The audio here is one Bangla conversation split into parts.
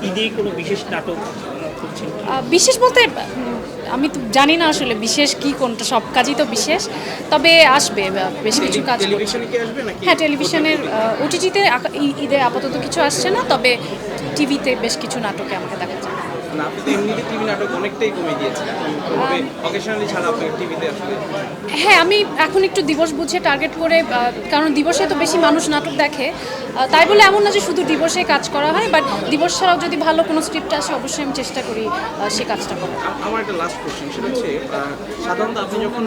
ঈদে কোনো বিশেষ নাটক করছেন? বিশেষ বলতে আমি তো জানি না আসলে বিশেষ কি কোনটা, সব কাজই তো বিশেষ। তবে আসবে বেশ কিছু কাজ করছি। টেলিভিশনে কি আসবে নাকি? হ্যাঁ, টেলিভিশনের ওটিটিতে ঈদে আপাতত কিছু আসছে না, তবে টিভিতে বেশ কিছু নাটকে আমাকে দেখা যায়। না, আপনি তো এমনিতে টিভি নাটক অনেকটাই কমে দিয়েছেন, অকেশনালি ছাড়া আপনি টিভিতে আসলে। হ্যাঁ, আমি এখন একটু দিবস বুঝে টার্গেট করে, কারণ দিবসে তো বেশি মানুষ নাটক দেখে, তাই বলে এমন না যে শুধু দিবসে কাজ করা হয়, বাট দিবস ছাড়াও যদি ভালো কোনো স্ক্রিপ্ট আসে অবশ্যই আমি চেষ্টা করি সে কাজটা করার। আমার একটা লাস্ট কোশ্চেন, সেটা হচ্ছে সাধারণত আপনি যখন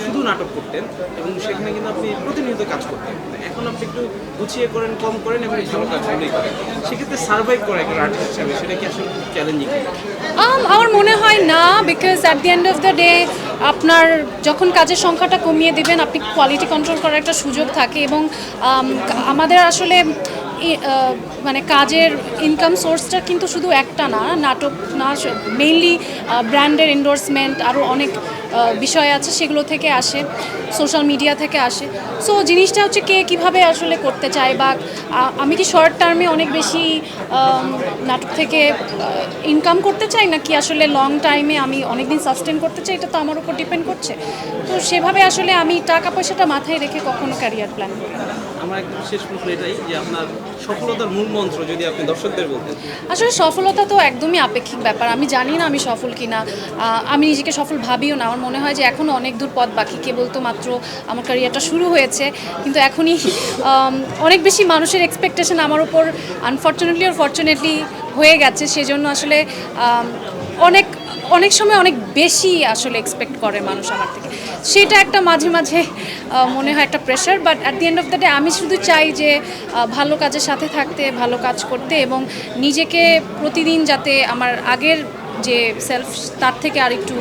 শুধু নাটক করতেন এবং সেখানে কিন্তু আপনি প্রতিনিয়ত কাজ করতেন, এখন আপনি একটু গুছিয়ে করেন, কম করেন এবং ভালো কাজগুলোই করেন, সেক্ষেত্রে সার্ভাইভ করা একটা আর্টিস্ট হিসাবে সেটা কি আসলে চ্যালেঞ্জিং? আমার মনে হয় না, because at the end of the day আপনার যখন কাজের সংখ্যাটা কমিয়ে দেবেন, আপনি কোয়ালিটি কন্ট্রোল করার একটা সুযোগ থাকে। এবং আমাদের আসলে মানে কাজের ইনকাম সোর্সটা কিন্তু শুধু একটা না, নাটক না, মেইনলি ব্র্যান্ডের এন্ডোর্সমেন্ট, আরও অনেক বিষয় আছে, সেগুলো থেকে আসে, সোশ্যাল মিডিয়া থেকে আসে। সো জিনিসটা হচ্ছে কে কীভাবে আসলে করতে চায়, বা আমি কি শর্ট টার্মে অনেক বেশি নাটক থেকে ইনকাম করতে চাই, নাকি আসলে লং টাইমে আমি অনেকদিন সাস্টেন করতে চাই, এটা তো আমার উপর ডিপেন্ড করছে। তো সেভাবে আসলে আমি টাকা পয়সাটা মাথায় রেখে কখনো ক্যারিয়ার প্ল্যান করি না। আমার একদম শেষ প্রশ্ন এটাই যে আপনার সফলতার মূল মন্ত্র যদি আপনি দর্শকদের বলতেন। আসলে সফলতা তো একদমই আপেক্ষিক ব্যাপার। আমি জানি না আমি সফল কিনা, আমি নিজেকে সফল ভাবিও না। আমার মনে হয় যে এখনও অনেক দূর পথ বাকি, কেবল তো মাত্র আমার ক্যারিয়ারটা শুরু হয়েছে। কিন্তু এখনই অনেক বেশি মানুষের এক্সপেকটেশন আমার উপর আনফর্চুনেটলি আর ফর্চুনেটলি হয়ে গেছে, সেজন্য আসলে অনেক অনেক সময় অনেক বেশি আসলে এক্সপেক্ট করে মানুষ আমার থেকে, সেটা একটা মাঝে মাঝে মনে হয় একটা pressure. But at the end of the day আমি শুধু চাই যে ভালো কাজের সাথে থাকতে, ভালো কাজ করতে, এবং নিজেকে প্রতিদিন যাতে আমার আগের যে সেলফ তার থেকে আর একটু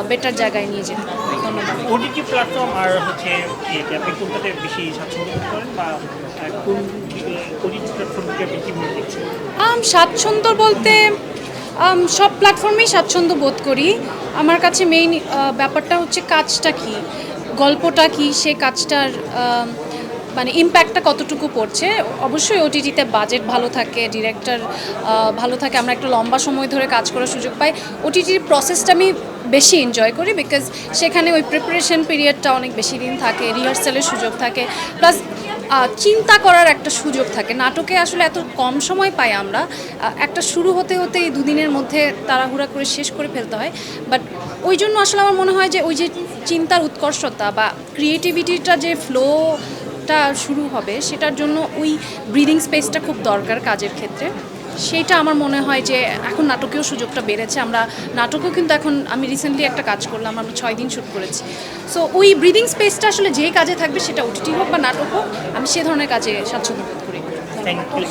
বেটার জায়গায় নিয়ে যেতে। ধন্যবাদ। ওটিটি প্ল্যাটফর্ম আর হচ্ছে আপনি কোনটাতে বেশি স্বাচ্ছন্দ্য বোধ করেন, বা কোন ওটিটি প্ল্যাটফর্মকে বেশি মনে করছেন? স্বাচ্ছন্দ্য বলতে সব প্ল্যাটফর্মেই স্বাচ্ছন্দ্য বোধ করি। আমার কাছে মেইন ব্যাপারটা হচ্ছে কাজটা কি, গল্পটা কি, সে কাজটার মানে ইম্প্যাক্টটা কতটুকু পড়ছে। অবশ্যই ওটিটিতে বাজেট ভালো থাকে, ডিরেক্টর ভালো থাকে, আমরা একটা লম্বা সময় ধরে কাজ করার সুযোগ পাই। ওটিটির প্রসেসটা আমি বেশি এনজয় করি, বিকজ সেখানে ওই প্রিপারেশন পিরিয়ডটা অনেক বেশি দিন থাকে, রিহার্সালের সুযোগ থাকে, প্লাস চিন্তা করার একটা সুযোগ থাকে। নাটকে আসলে এত কম সময় পাই আমরা, একটা শুরু হতে হতেই দুদিনের মধ্যে তাড়াহুড়া করে শেষ করে ফেলতে হয়। বাট ওই জন্য আসলে আমার মনে হয় যে ওই যে চিন্তার উৎকর্ষতা বা ক্রিয়েটিভিটিটা যে ফ্লোটা শুরু হবে, সেটার জন্য ওই ব্রিদিং স্পেসটা খুব দরকার কাজের ক্ষেত্রে। সেইটা আমার মনে হয় যে এখন নাটকেও সুযোগটা বেড়েছে। আমরা নাটকেও কিন্তু এখন, আমি রিসেন্টলি একটা কাজ করলাম, আমরা 6 দিন শ্যুট করেছি। সো ওই ব্রিদিং স্পেসটা আসলে যেই কাজে থাকবে, সেটা ওটিটি হোক বা নাটক হোক, আমি সে ধরনের কাজে স্বাচ্ছন্দ্য বোধ করি। Thank you.